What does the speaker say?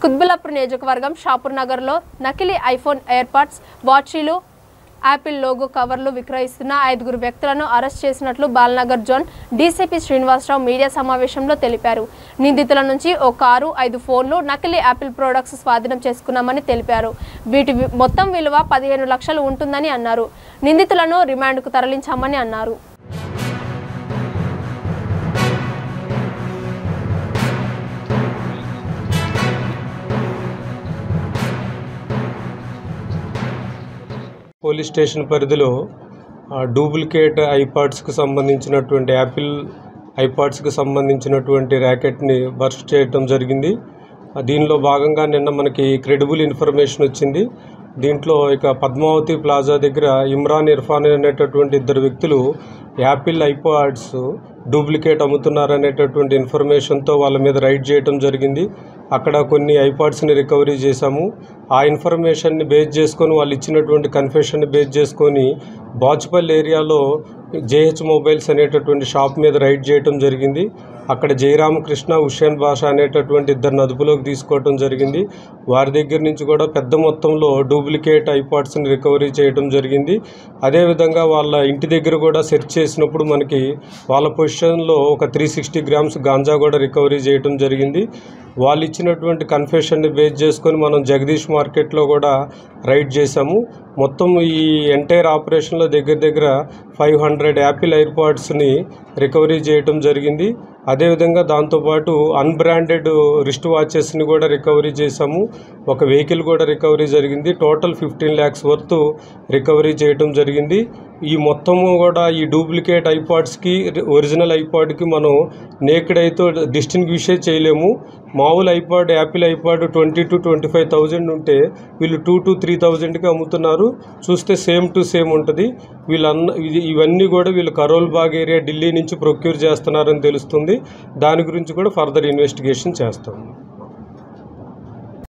కుత్బుల్లాపూర్ నియోజకవర్గం షాపూర్ నగర్లో నకిలీ ఐఫోన్ ఎయిర్పాడ్స్ వాచీలు యాపిల్ లోగో కవర్లు విక్రయిస్తున్న 5 వ్యక్తులను అరెస్ట్ చేసినట్లు Balanagar zone DCP Srinivasarao media సమావేశంలో తెలిపారు. నిందితుల నుంచి ఓ కారు 5 ఫోన్లు నకిలీ యాపిల్ ప్రొడక్ట్స్ స్వాధీనం చేసుకున్నామని తెలిపారు. వీటి మొత్తం విలువ 15 లక్షలు ఉంటుందని అన్నారు. నిందితులను రిమాండ్కు తరలించామని అన్నారు. పోలీస్ స్టేషన్ పరిధిలో డూప్లికేట్ ఐపాడ్స్కి సంబంధించినటువంటి యాపిల్ ఐపాడ్స్కి సంబంధించినటువంటి ర్యాకెట్ని బర్స్ట్ చేయడం జరిగింది. దీనిలో భాగంగా నిన్న మనకి క్రెడిబుల్ ఇన్ఫర్మేషన్ వచ్చింది. దీంట్లో ఇక పద్మావతి ప్లాజా దగ్గర ఇమ్రాన్ ఇర్ఫాన్ అనేటటువంటి 2 వ్యక్తులు యాపిల్ ఐపాడ్స్ డూప్లికేట్ అమ్ముతున్నారనేటటువంటి ఇన్ఫర్మేషన్తో వాళ్ళ మీద రైడ్ చేయడం జరిగింది. అక్కడ కొన్ని ఐపాడ్స్ని రికవరీ చేశాము. ఆ ఇన్ఫర్మేషన్ని బేస్ చేసుకొని వాళ్ళు ఇచ్చినటువంటి కన్ఫెషన్ని బేస్ చేసుకొని బాచుపల్లి ఏరియాలో జేహెచ్ మొబైల్స్ అనేటటువంటి షాప్ మీద రైడ్ చేయడం జరిగింది. అక్కడ జయరామకృష్ణ హుషేన్ బాషా అనేటటువంటి 2 అదుపులోకి తీసుకోవడం జరిగింది. వారి దగ్గర నుంచి కూడా పెద్ద మొత్తంలో డూప్లికేట్ ఐపాడ్స్ని రికవరీ చేయడం జరిగింది. అదేవిధంగా వాళ్ళ ఇంటి దగ్గర కూడా సెర్చ్ చేసినప్పుడు మనకి వాళ్ళ పొజిషన్లో ఒక 360 గ్రామ్స్ గాంజా కూడా రికవరీ చేయడం జరిగింది. వాళ్ళు ఇచ్చినటువంటి కన్ఫెషన్ని బేస్ చేసుకొని మనం జగదీష్ మార్కెట్లో కూడా రైడ్ చేశాము. మొత్తం ఈ ఎంటైర్ ఆపరేషన్లో దగ్గర 500 యాపిల్ ఐపాడ్స్ని రికవరీ చేయడం జరిగింది. అదేవిధంగా దాంతోపాటు అన్బ్రాండెడ్ రిస్ట్ వాచెస్ని కూడా రికవరీ చేశాము. ఒక వెహికల్ కూడా రికవరీ జరిగింది. టోటల్ 15 lakhs వర్త్ రికవరీ చేయడం జరిగింది. ఈ మొత్తము కూడా ఈ డూప్లికేట్ ఐపాడ్స్కి ఒరిజినల్ ఐపాడ్కి మనం నేకెడ్ అయితే డిస్టింగ్విషే చేయలేము. మామూలు ఐపాడ్ యాపిల్ ఐపాడ్ 20 to 25,000 ఉంటే వీళ్ళు 2 to 3,000కి అమ్ముతున్నారు. చూస్తే సేమ్ టు సేమ్ ఉంటుంది. ఇవన్నీ కూడా వీళ్ళు కరోల్ బాగ్ ఏరియా ఢిల్లీ నుంచి ప్రొక్యూర్ చేస్తున్నారని తెలుస్తుంది. దాని గురించి కూడా ఫర్దర్ ఇన్వెస్టిగేషన్ చేస్తాం.